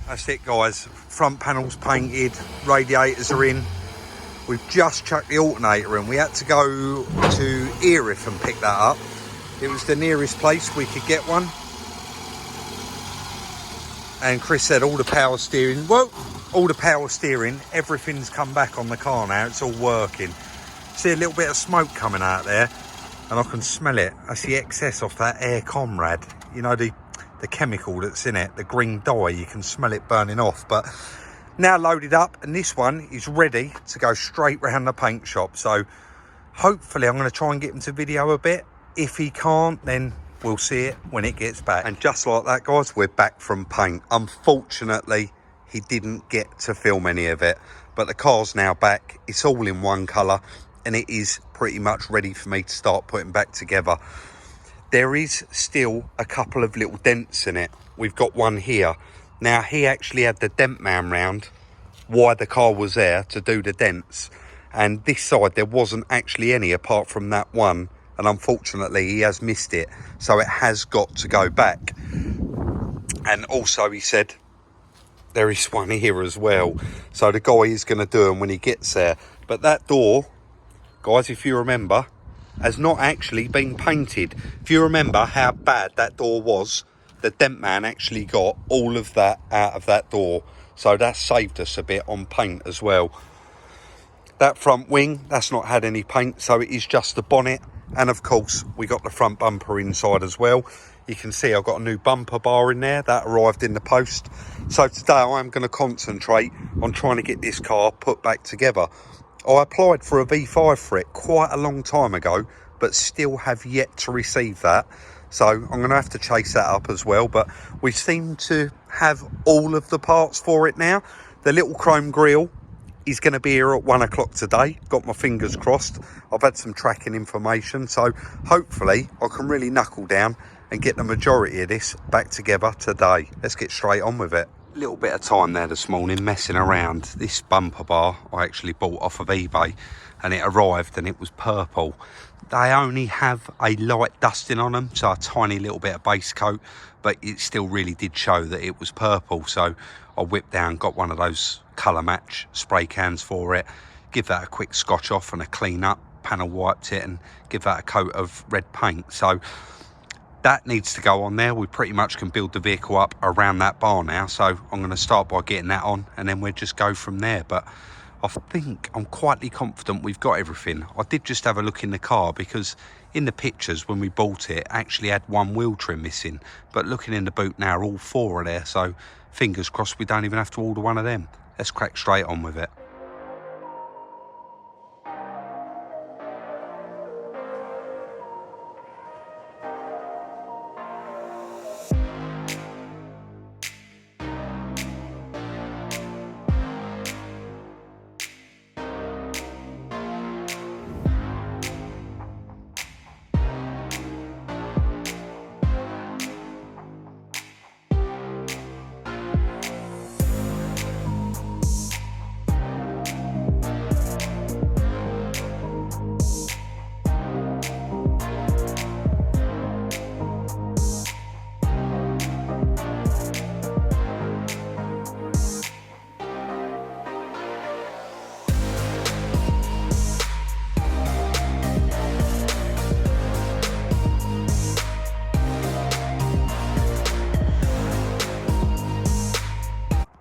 That's it, guys. Front panels painted, radiators are in. We've just chucked the alternator in. We had to go to Erith and pick that up. It was the nearest place we could get one. And Chris said all the power steering, everything's come back on the car now. It's all working. See a little bit of smoke coming out there, and I can smell it. That's the excess off that Air Comrade. You know, the chemical that's in it, the green dye. You can smell it burning off. But now loaded up, and this one is ready to go straight round the paint shop. So hopefully I'm going to try and get him to video a bit. If he can't, then we'll see it when it gets back. And just like that, guys, we're back from paint. Unfortunately, he didn't get to film any of it, but the car's now back. It's all in one colour, and it is pretty much ready for me to start putting back together. There is still a couple of little dents in it. We've got one here. Now, he actually had the dent man round while the car was there to do the dents. And this side, there wasn't actually any apart from that one. And unfortunately, he has missed it. So it has got to go back. And also, he said, there is one here as well. So the guy is going to do them when he gets there. But that door, guys, if you remember, has not actually been painted. If you remember how bad that door was, the dent man actually got all of that out of that door. So that saved us a bit on paint as well. That front wing, that's not had any paint, so it is just the bonnet. And of course, we got the front bumper inside as well. You can see I've got a new bumper bar in there that arrived in the post. So today I'm going to concentrate on trying to get this car put back together. I applied for a V5 for it quite a long time ago, but still have yet to receive that. So I'm going to have to chase that up as well. But we seem to have all of the parts for it now. The little chrome grille is going to be here at 1 o'clock today. Got my fingers crossed. I've had some tracking information. So hopefully I can really knuckle down and get the majority of this back together today. Let's get straight on with it. Little bit of time there this morning messing around. This bumper bar I actually bought off of eBay, and it arrived and it was purple. They only have a light dusting on them, so a tiny little bit of base coat, but it still really did show that it was purple. So I whipped down, got one of those colour match spray cans for it, give that a quick scotch off and a clean up, panel wiped it and give that a coat of red paint. So that needs to go on there. We pretty much can build the vehicle up around that bar now. So I'm going to start by getting that on, and then we'll just go from there. But I think I'm quietly confident we've got everything. I did just have a look in the car, because in the pictures when we bought it, it actually had one wheel trim missing. But looking in the boot now, all four are there. So fingers crossed we don't even have to order one of them. Let's crack straight on with it.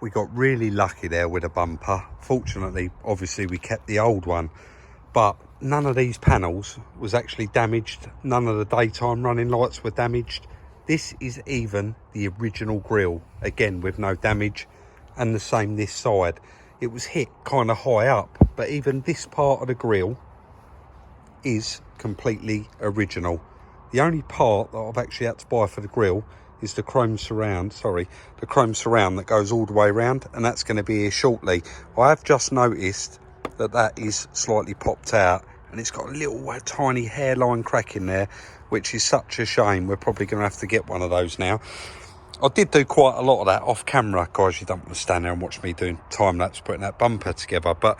We got really lucky there with a bumper. Fortunately, obviously we kept the old one, but none of these panels was actually damaged. None of the daytime running lights were damaged. This is even the original grille, again with no damage, and the same this side. It was hit kind of high up, but even this part of the grille is completely original. The only part that I've actually had to buy for the grille is the chrome surround, that goes all the way around, and that's going to be here shortly. I have just noticed that that is slightly popped out, and it's got a little tiny hairline crack in there, which is such a shame. We're probably going to have to get one of those now. I did do quite a lot of that off camera, guys. You don't want to stand there and watch me doing time lapse putting that bumper together, but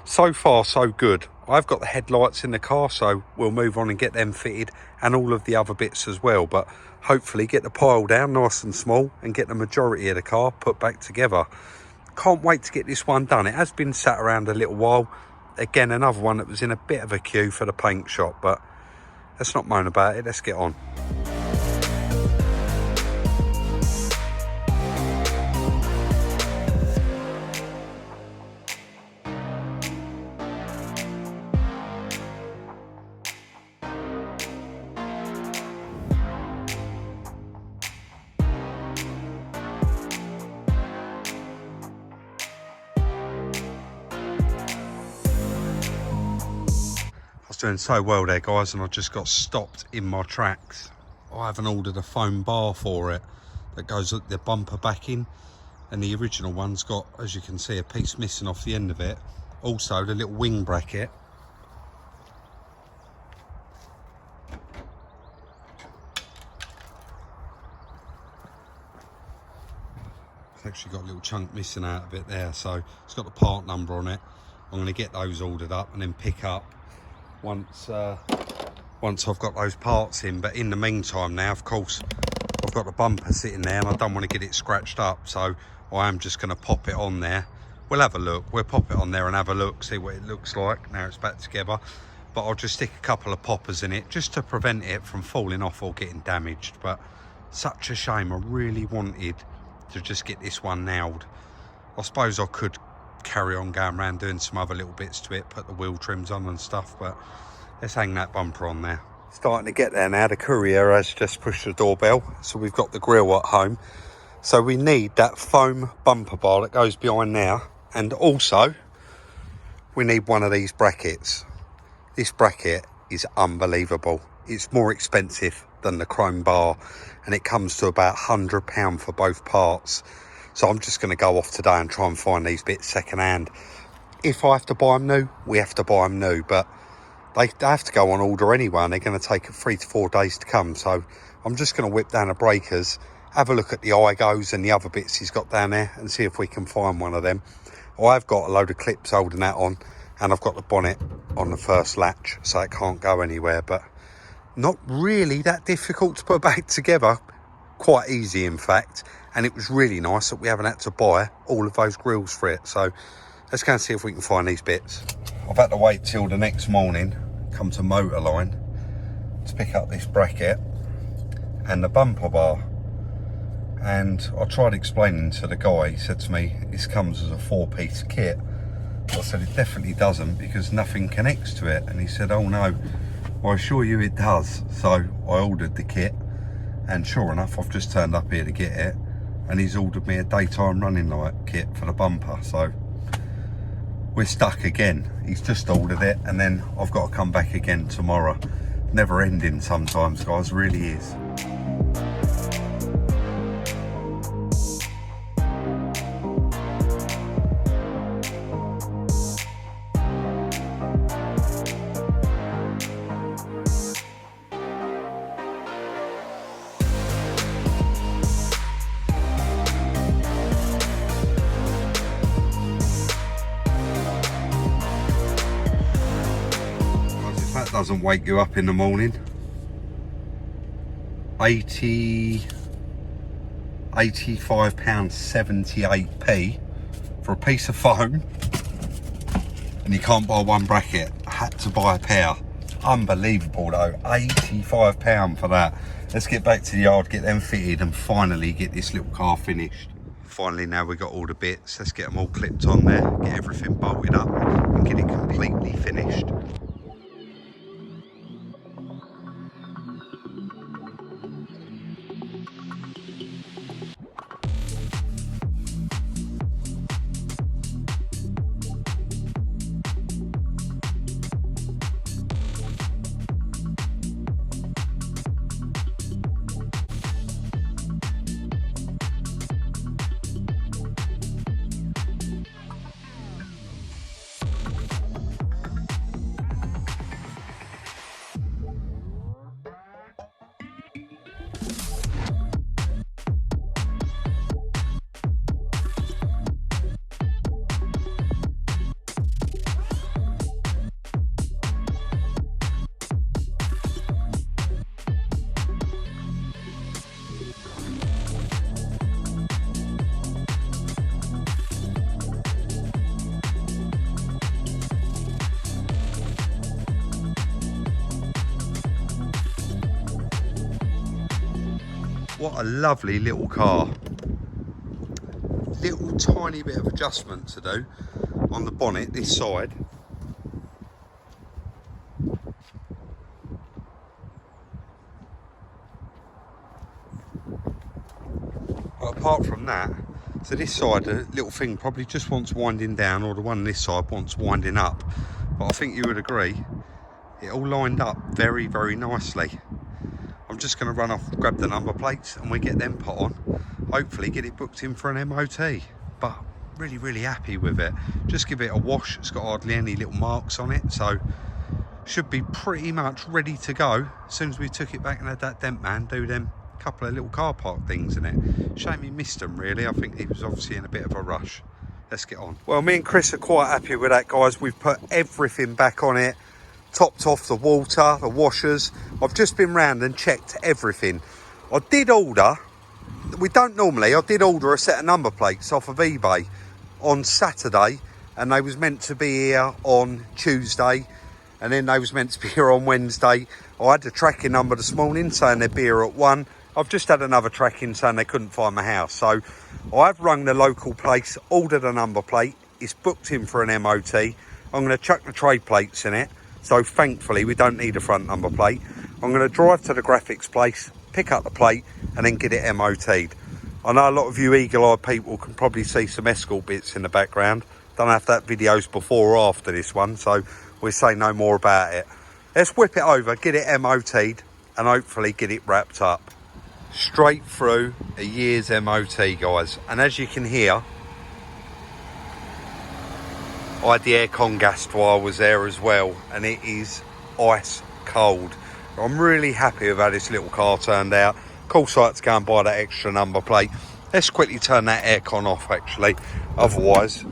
So far so good. I've got the headlights in the car, so we'll move on and get them fitted, and all of the other bits as well, but hopefully get the pile down nice and small and get the majority of the car put back together. Can't wait to get this one done. It has been sat around a little while. Again, another one that was in a bit of a queue for the paint shop, but let's not moan about it, let's get on. Doing so well there, guys, and I just got stopped in my tracks. I haven't ordered a foam bar for it that goes at the bumper backing, and the original one's got, as you can see, a piece missing off the end of it. Also the little wing bracket. It's actually got a little chunk missing out of it there, so it's got the part number on it. I'm going to get those ordered up and then pick up once I've got those parts in. But in the meantime now, of course, I've got the bumper sitting there and I don't want to get it scratched up, so I am just going to pop it on there. We'll have a look, we'll pop it on there and have a look, see what it looks like now it's back together. But I'll just stick a couple of poppers in it just to prevent it from falling off or getting damaged. But such a shame, I really wanted to just get this one nailed. I suppose I could carry on going around doing some other little bits to it, put the wheel trims on and stuff, but let's hang that bumper on there. Starting to get there now. The courier has just pushed the doorbell, so we've got the grill at home. So we need that foam bumper bar that goes behind there, and also we need one of these brackets. This bracket is unbelievable. It's more expensive than the chrome bar, and it comes to about £100 for both parts. So I'm just going to go off today and try and find these bits second hand. If I have to buy them new, we have to buy them new, but they have to go on order anyway, and they're going to take 3 to 4 days to come. So I'm just going to whip down the breakers, have a look at the IGOs and the other bits he's got down there, and see if we can find one of them. I've got a load of clips holding that on, and I've got the bonnet on the first latch, so it can't go anywhere. But not really that difficult to put back together. Quite easy, in fact. And it was really nice that we haven't had to buy all of those grills for it. So let's go and see if we can find these bits. I've had to wait till the next morning, come to Motorline, to pick up this bracket and the bumper bar. And I tried explaining to the guy. He said to me, this comes as a 4-piece kit. I said, it definitely doesn't, because nothing connects to it. And he said, oh no, I assure you it does. So I ordered the kit, and sure enough, I've just turned up here to get it. And he's ordered me a daytime running light kit for the bumper, so we're stuck again. He's just ordered it, and then I've got to come back again tomorrow. Never ending sometimes, guys, really is. Doesn't wake you up in the morning. 85 pounds 78p for a piece of foam, and you can't buy one bracket. I had to buy a pair. Unbelievable though, £85 for that. Let's get back to the yard, get them fitted, and finally get this little car finished. Finally, now we've got all the bits, let's get them all clipped on there, get everything bolted up and get it completely finished. What a lovely little car. Little tiny bit of adjustment to do on the bonnet this side. But apart from that, so this side, the little thing probably just wants winding down, or the one this side wants winding up. But I think you would agree, it all lined up very, very nicely. I'm just going to run off, grab the number plates, and we get them put on. Hopefully get it booked in for an MOT. But really, really happy with it. Just give it a wash. It's got hardly any little marks on it, so should be pretty much ready to go. As soon as we took it back and had that dent man do them couple of little car park things in it. Shame he missed them, really. I think he was obviously in a bit of a rush. Let's get on. Well, me and Chris are quite happy with that, guys. We've put everything back on it, topped off the water, the washers. I've just been round and checked everything. I did order, we don't normally, I did order a set of number plates off of eBay on Saturday, and they was meant to be here on Tuesday, and then they was meant to be here on Wednesday. I had the tracking number this morning saying they'd be here at 1. I've just had another tracking saying they couldn't find my house. So I've rung the local place, ordered a number plate. It's booked in for an MOT. I'm going to chuck the trade plates in it. So thankfully we don't need a front number plate. I'm going to drive to the graphics place, pick up the plate, and then get it MOT'd. I know a lot of you eagle-eyed people can probably see some escort bits in the background. Don't know if that video's before or after this one, so we'll say no more about it. Let's whip it over, get it MOT'd, and hopefully get it wrapped up. Straight through a year's MOT, guys. And as you can hear, I had the aircon gassed while I was there as well, and it is ice cold. I'm really happy with how this little car turned out. Cool sight to go and buy that extra number plate. Let's quickly turn that aircon off, actually. Otherwise,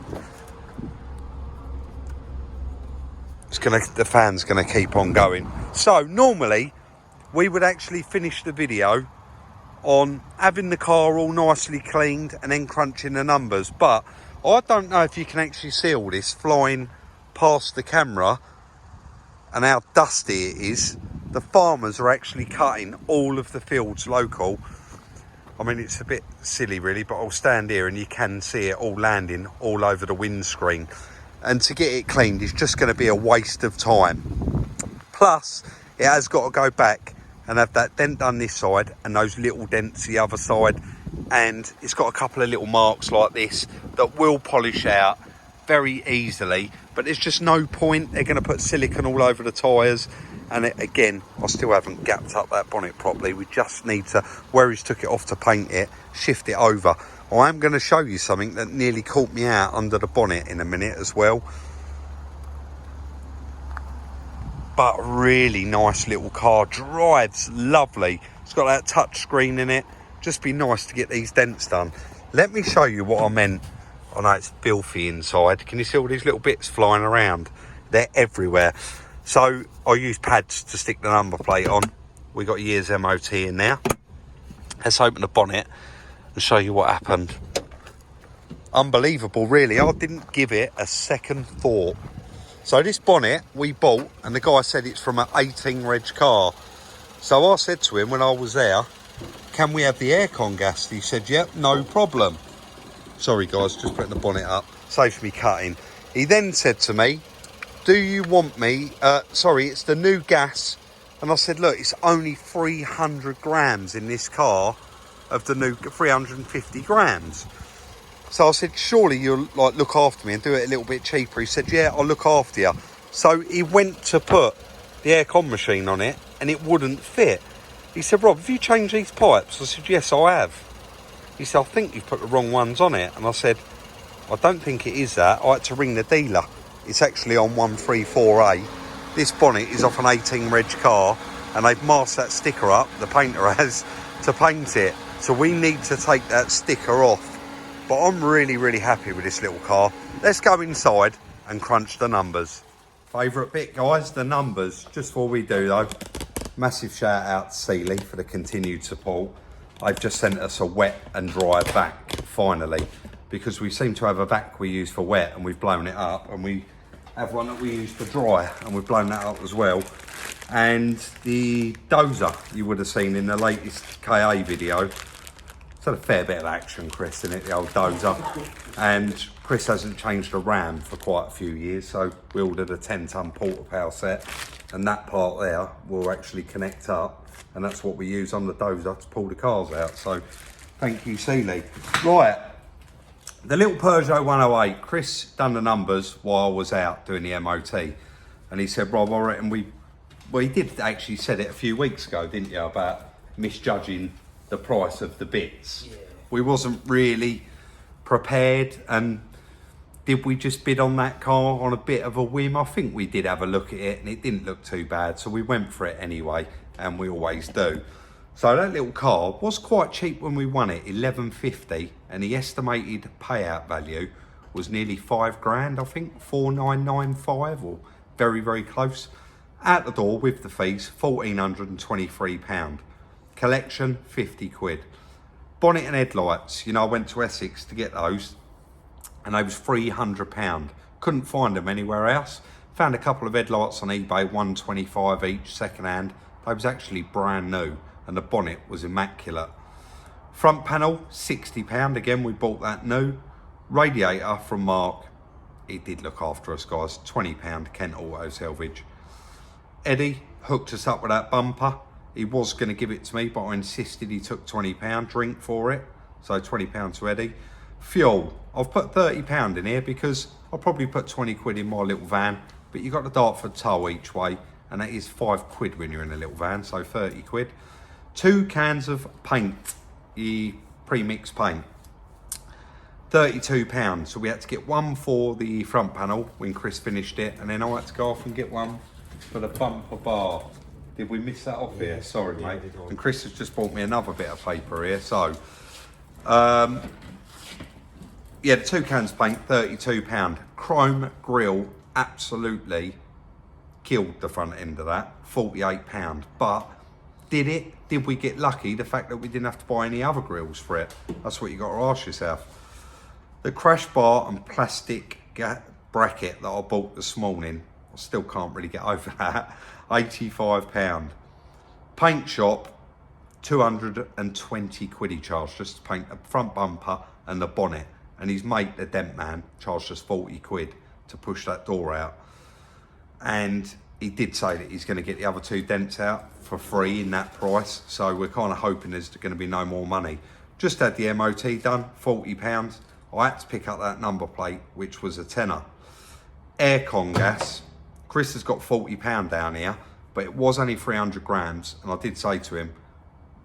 the fan's gonna keep on going. So normally we would actually finish the video on having the car all nicely cleaned and then crunching the numbers, but I don't know if you can actually see all this flying past the camera and how dusty it is. The farmers are actually cutting all of the fields local. I mean, it's a bit silly really, but I'll stand here and you can see it all landing all over the windscreen. And to get it cleaned is just going to be a waste of time. Plus, it has got to go back and have that dent done this side and those little dents the other side. And it's got a couple of little marks like this that will polish out very easily. But there's just no point. They're going to put silicone all over the tyres. And again, I still haven't gapped up that bonnet properly. We just need to, where he's took it off to paint it, shift it over. I am going to show you something that nearly caught me out under the bonnet in a minute as well. But really nice little car, drives lovely. It's got that touch screen in it. Just be nice to get these dents done. Let me show you what I meant. I know it's filthy inside. Can you see all these little bits flying around? They're everywhere. So I use pads to stick the number plate on. We got a year's MOT in there. Let's open the bonnet and show you what happened. Unbelievable, really. I didn't give it a second thought. So this bonnet we bought, and the guy said it's from an 18 reg car. So I said to him when I was there, can we have the aircon gassed? He said, yep, no problem. Sorry guys, just putting the bonnet up. Saves me cutting. He then said to me, do you want me, sorry, it's the new gas. And I said, look, it's only 300 grams in this car of the new 350 grams. So I said, surely you'll like look after me and do it a little bit cheaper. He said, yeah, I'll look after you. So he went to put the aircon machine on it and it wouldn't fit. He said, Rob, have you changed these pipes? I said, yes, I have. He said, I think you've put the wrong ones on it. And I said, I don't think it is that. I had to ring the dealer. It's actually on 134A. This bonnet is off an 18 reg car and they've masked that sticker up, the painter has, to paint it. So we need to take that sticker off. But I'm really, really happy with this little car. Let's go inside and crunch the numbers. Favourite bit, guys, the numbers. Just before we do, though, massive shout out to Sealy for the continued support. They've just sent us a wet and dry vac, finally, because we seem to have a vac we use for wet and we've blown it up, and we have one that we use for dry and we've blown that up as well. And the dozer you would have seen in the latest KA video. It's had a fair bit of action, Chris, in it, the old dozer. And Chris hasn't changed a ram for quite a few years, so we ordered a 10-ton porta power set, and that part there will actually connect up, and that's what we use on the dozer to pull the cars out. So thank you, Sealy. Right, the little Peugeot 108, Chris done the numbers while I was out doing the MOT, and he said, Rob, I reckon well, he did actually said it a few weeks ago, didn't you, about misjudging the price of the bits. Yeah. We wasn't really prepared, and did we just bid on that car on a bit of a whim? I think we did have a look at it and it didn't look too bad, so we went for it anyway, and we always do. So that little car was quite cheap when we won it, $11.50, and the estimated payout value was nearly £5,000, I think, 4,995, or very, very close. At the door with the fees, £1,423. Collection, 50 quid. Bonnet and headlights, you know, I went to Essex to get those, and they was £300. Couldn't find them anywhere else. Found a couple of headlights on eBay, $125 each, second hand. They was actually brand new, and the bonnet was immaculate. Front panel, £60. Again, we bought that new. Radiator from Mark, he did look after us, guys, £20, Kent Auto Salvage. Eddie hooked us up with that bumper. He was going to give it to me, but I insisted he took £20 drink for it. So £20 to Eddie. Fuel, I've put £30 in here because I'll probably put 20 quid in my little van, but you got the Dartford toll each way, and that is 5 quid when you're in a little van, so 30 quid. 2 cans of paint, the pre-mixed paint, £32. So we had to get one for the front panel when Chris finished it, and then I had to go off and get one for the bumper bar. Did we miss that off here? Sorry, mate. And Chris has just bought me another bit of paper here. So, yeah, the 2 cans paint, £32. Chrome grille, absolutely killed the front end of that, £48. But did we get lucky? The fact that we didn't have to buy any other grills for it. That's what you got to ask yourself. The crash bar and plastic bracket that I bought this morning, I still can't really get over that. £85. Paint shop, 220 quid he charged just to paint the front bumper and the bonnet. And his mate, the dent man, charged us 40 quid to push that door out. And he did say that he's going to get the other 2 dents out for free in that price. So we're kind of hoping there's going to be no more money. Just had the MOT done, £40. I had to pick up that number plate, which was a tenner. Aircon gas. Chris has got £40 down here, but it was only 300 grams. And I did say to him,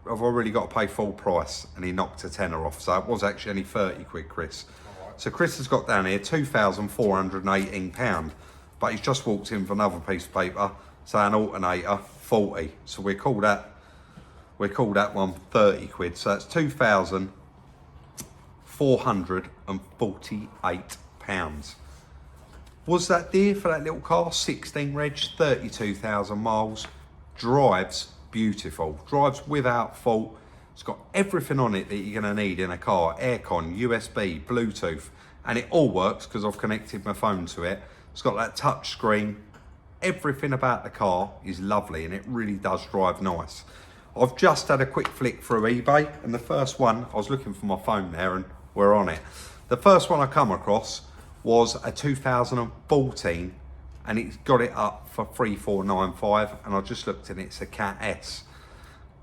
I've already got to pay full price. And he knocked a tenner off. So it was actually only 30 quid, Chris. Right. So Chris has got down here £2,418. But he's just walked in for another piece of paper saying alternator, 40. So we call that one 30 quid. So that's £2,448. Was that dear for that little car? 16 reg, 32,000 miles. Drives beautiful. Drives without fault. It's got everything on it that you're going to need in a car. Aircon, USB, Bluetooth. And it all works because I've connected my phone to it. It's got that touch screen. Everything about the car is lovely, and it really does drive nice. I've just had a quick flick through eBay, and the first one, I was looking for my phone there and we're on it. The first one I come across was a 2014, and it's got it up for 3,495, and I just looked and it's a Cat S.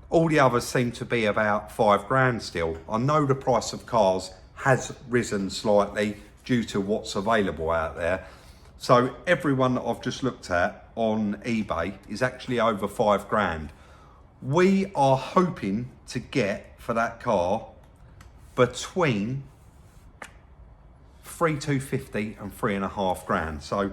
All the others seem to be about £5,000 still. I know the price of cars has risen slightly due to what's available out there. So everyone that I've just looked at on eBay is actually over £5,000. We are hoping to get for that car between 3,250 and 3,500. So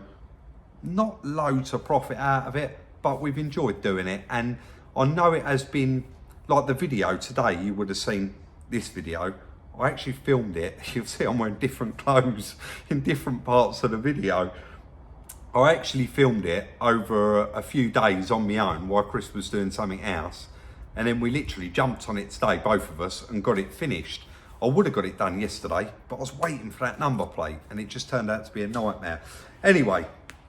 not loads of profit out of it, but we've enjoyed doing it. And I know it has been, like the video today, you would have seen this video. I actually filmed it. You'll see I'm wearing different clothes in different parts of the video. I actually filmed it over a few days on my own while Chris was doing something else. And then we literally jumped on it today, both of us, and got it finished. I would have got it done yesterday, but I was waiting for that number plate and it just turned out to be a nightmare. Anyway,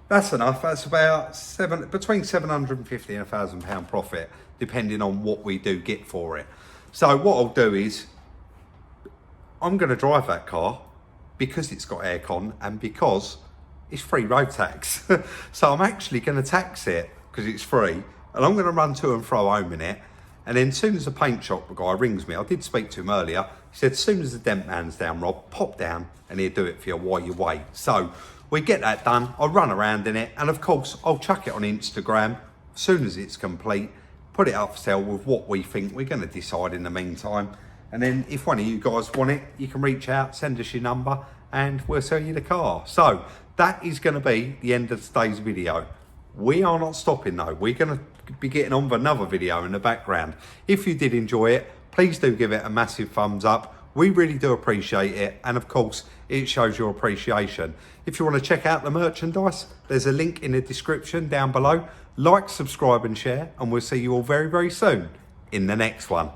That's enough. That's about between 750 and £1,000 profit, depending on what we do get for it. So what I'll do is, I'm going to drive that car because it's got aircon and because it's free road tax. So I'm actually going to tax it because it's free, and I'm going to run to and fro home in it. And then as soon as the paint shop guy rings me, I did speak to him earlier, he said, as soon as the dent man's down, Rob, pop down and he'll do it for you while you wait. So we get that done, I'll run around in it, and of course, I'll chuck it on Instagram as soon as it's complete, put it up for sale with what we think. We're going to decide in the meantime. And then if one of you guys want it, you can reach out, send us your number, and we'll sell you the car. So that is going to be the end of today's video. We are not stopping though. We're going to be getting on with another video in the background. If you did enjoy it, please do give it a massive thumbs up. We really do appreciate it, and of course it shows your appreciation. If you want to check out the merchandise, there's a link in the description down below. Like, subscribe and share, and we'll see you all very, very soon in the next one.